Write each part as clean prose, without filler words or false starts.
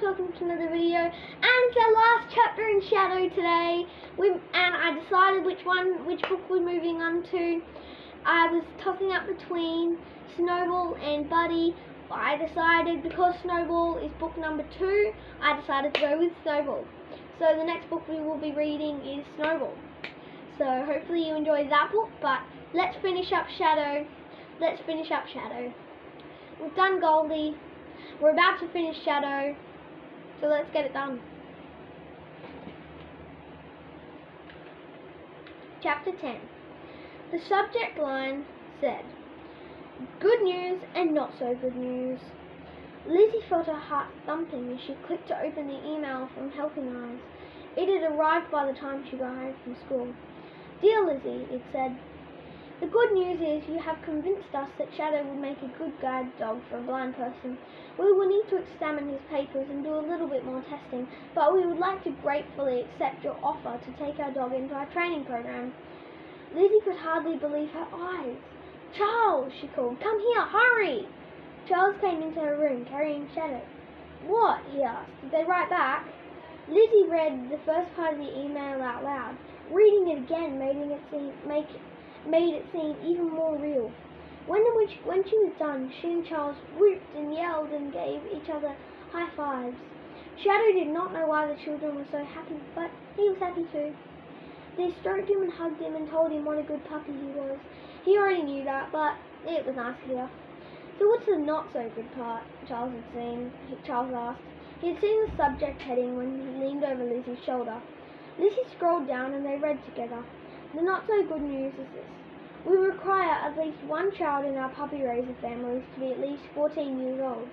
guys, welcome to another video, and it's our last chapter in Shadow today. And I decided which book we're moving on to. I was tossing up between Snowball and Buddy. I decided, because Snowball is book number 2, I decided to go with Snowball. So the next book we will be reading is Snowball. So hopefully you enjoy that book, but let's finish up Shadow. We've done Goldie. We're about to finish Shadow, so let's get it done. Chapter 10. The subject line said, "Good news and not so good news." Lizzie felt her heart thumping as she clicked to open the email from Helping Eyes. It had arrived by the time she got home from school. "Dear Lizzie," it said, "the good news is you have convinced us that Shadow would make a good guide dog for a blind person. We will need to examine his papers and do a little bit more testing, but we would like to gratefully accept your offer to take our dog into our training program." Lizzie could hardly believe her eyes. "Charles," she called, "come here, hurry!" Charles came into her room carrying Shadow. "What?" he asked. "Did they write back?" Lizzie read the first part of the email out loud. Reading it again made it seem even more real. When she was done, she and Charles whooped and yelled and gave each other high fives. Shadow did not know why the children were so happy, but he was happy too. They stroked him and hugged him and told him what a good puppy he was. He already knew that, but it was nice to hear. "So what's the not so good part?" Charles asked. He had seen the subject heading when he leaned over Lizzie's shoulder. Lizzie scrolled down and they read together. "The not so good news is this. We require at least one child in our puppy raiser families to be at least 14 years old.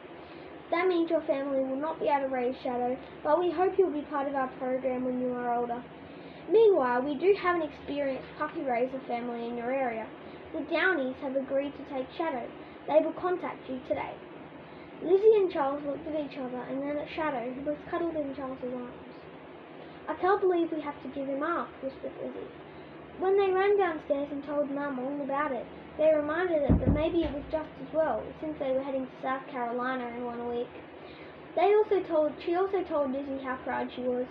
That means your family will not be able to raise Shadow, but we hope you'll be part of our program when you are older. Meanwhile, we do have an experienced puppy raiser family in your area. The Downies have agreed to take Shadow. They will contact you today." Lizzie and Charles looked at each other and then at Shadow, who was cuddled in Charles's arms. "I can't believe we have to give him up," whispered Lizzie. When they ran downstairs and told Mum all about it, they reminded her that maybe it was just as well, since they were heading to South Carolina in 1 week. She also told Lizzie how proud she was.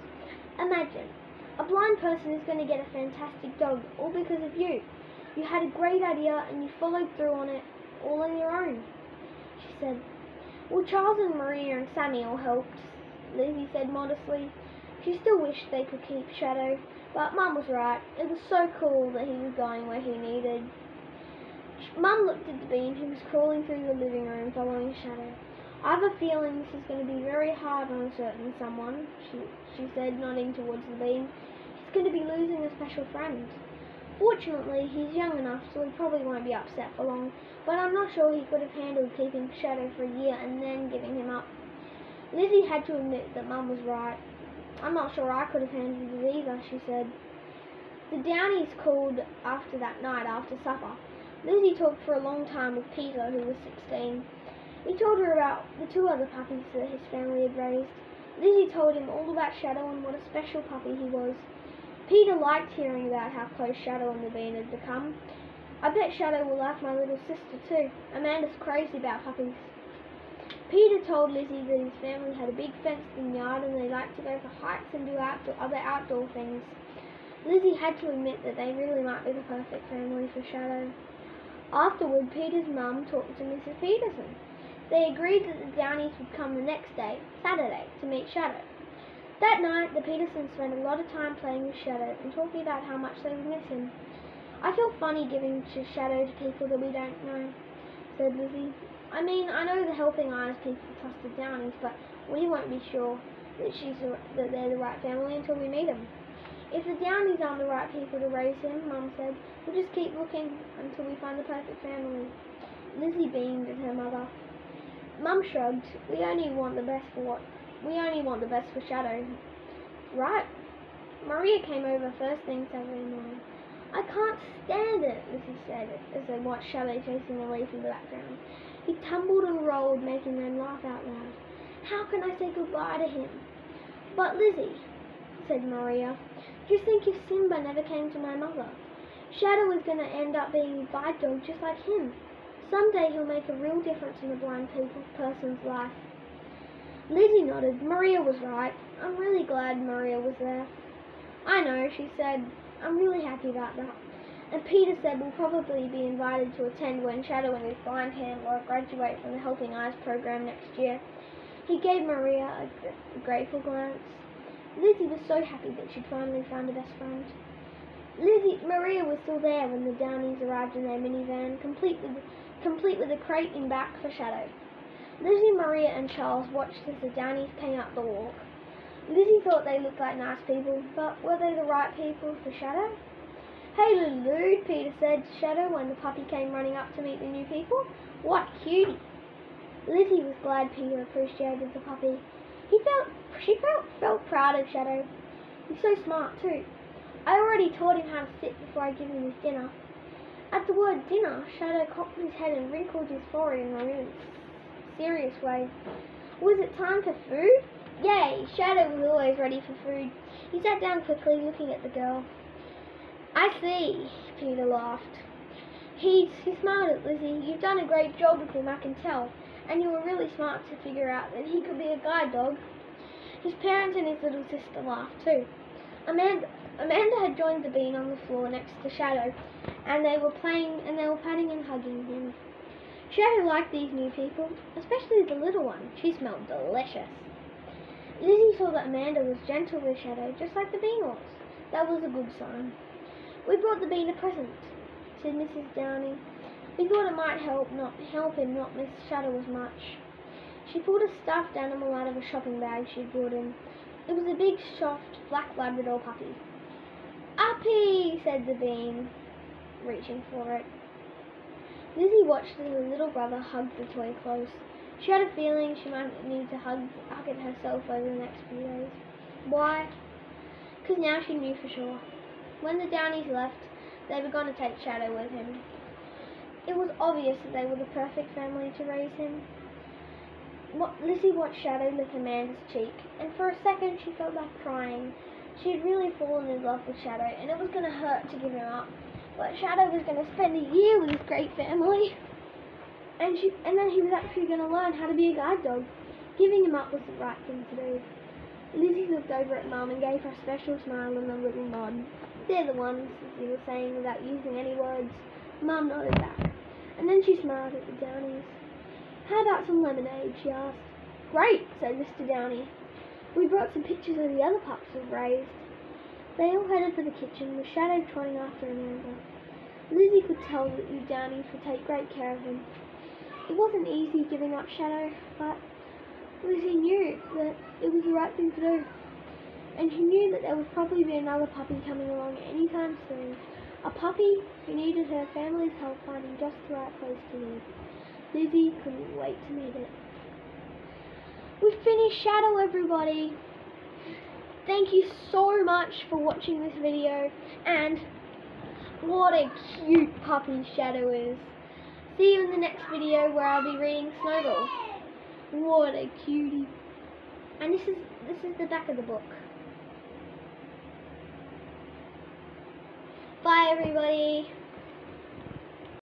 "Imagine, a blind person is going to get a fantastic dog, all because of you. You had a great idea and you followed through on it, all on your own." She said, "Well, Charles and Maria and Sammy all helped," Lizzie said modestly. She still wished they could keep Shadow, but Mum was right. It was so cool that he was going where he needed. Mum looked at the bean, who was crawling through the living room following Shadow. "I have a feeling this is going to be very hard on a certain someone," she said, nodding towards the bean. "He's going to be losing a special friend. Fortunately, he's young enough, so he probably won't be upset for long, but I'm not sure he could have handled keeping Shadow for a year and then giving him up." Lizzie had to admit that Mum was right. "I'm not sure I could have handled it either," she said. The Downies called after that night after supper. Lizzie talked for a long time with Peter, who was 16. He told her about the 2 other puppies that his family had raised. Lizzie told him all about Shadow and what a special puppy he was. Peter liked hearing about how close Shadow and the bean had become. "I bet Shadow will like my little sister too. Amanda's crazy about puppies." Peter told Lizzie that his family had a big fenced-in yard and they liked to go for hikes and do other outdoor things. Lizzie had to admit that they really might be the perfect family for Shadow. Afterward, Peter's mum talked to Mrs. Peterson. They agreed that the Downies would come the next day, Saturday, to meet Shadow. That night, the Petersons spent a lot of time playing with Shadow and talking about how much they would miss him. "I feel funny giving Shadow to people that we don't know," said Lizzie. "I mean, I know the Helping Eyes people trust the Downies, but we won't be sure that they're the right family until we meet them." "If the Downies aren't the right people to raise him," Mum said, "we'll just keep looking until we find the perfect family." Lizzie beamed at her mother. Mum shrugged. We only want the best for Shadow, right?" Maria came over first thing Saturday morning. "I can't stand it," Lizzie said as they watched Shadow chasing a leaf in the background. "He tumbled and rolled, making them laugh out loud. How can I say goodbye to him?" "But Lizzie," said Maria, "just think if Simba never came to my mother. Shadow is going to end up being a guide dog just like him. Someday he'll make a real difference in a blind person's life." Lizzie nodded. Maria was right. I'm really glad Maria was there. I know, she said. I'm really happy about that. And Peter said we'll probably be invited to attend when Shadow and his blind handler graduate from the Helping Eyes program next year. He gave Maria a grateful glance. Lizzie was so happy that she'd finally found a best friend. Maria was still there when the Downies arrived in their minivan, complete with a crate in back for Shadow. Lizzie, Maria and Charles watched as the Downies came up the walk. Lizzie thought they looked like nice people, but were they the right people for Shadow? Hey Lulu, Peter said to Shadow when the puppy came running up to meet the new people. What a cutie. Lizzie was glad Peter appreciated the puppy. She felt proud of Shadow. He's so smart too. I already taught him how to sit before I give him his dinner. At the word dinner, Shadow cocked his head and wrinkled his forehead in a really serious way. Was it time for food? Yay! Shadow was always ready for food. He sat down quickly, looking at the girl. I see, Peter laughed. He smiled at Lizzie. You've done a great job with him, I can tell. And you were really smart to figure out that he could be a guide dog. His parents and his little sister laughed too. Amanda had joined the bean on the floor next to Shadow, and they were patting and hugging him. Shadow liked these new people, especially the little one. She smelled delicious. Lizzie saw that Amanda was gentle with Shadow, just like the bean was. That was a good sign. We brought the bean a present, said Mrs. Downie. We thought it might help him not miss Shadow as much. She pulled a stuffed animal out of a shopping bag she'd brought in. It was a big, soft, black Labrador puppy. Uppy, said the bean, reaching for it. Lizzie watched as her little brother hugged the toy close. She had a feeling she might need to hug it herself over the next few days. Why? Because now she knew for sure. When the Downies left, they were going to take Shadow with him. It was obvious that they were the perfect family to raise him. Lizzie watched Shadow lick Amanda's cheek, and for a second she felt like crying. She had really fallen in love with Shadow, and it was going to hurt to give him up. But Shadow was going to spend a year with his great family, and then he was actually going to learn how to be a guide dog. Giving him up was the right thing to do. Lizzie looked over at Mum and gave her a special smile and a little nod. They're the ones, Lizzie was saying without using any words. Mum nodded back, and then she smiled at the Downies. How about some lemonade, she asked. Great, said Mr. Downie. We brought some pictures of the other pups we've raised. They all headed for the kitchen, with Shadow trotting after Amanda. Lizzie could tell that you Downies would take great care of him. It wasn't easy giving up Shadow, but Lizzie knew that it was the right thing to do. And she knew that there would probably be another puppy coming along anytime soon. A puppy who needed her family's help finding just the right place to live. Lizzie couldn't wait to meet it. We finished Shadow, everybody. Thank you so much for watching this video, and what a cute puppy Shadow is. See you in the next video where I'll be reading Snowball. What a cutie. And this is the back of the book. Bye everybody.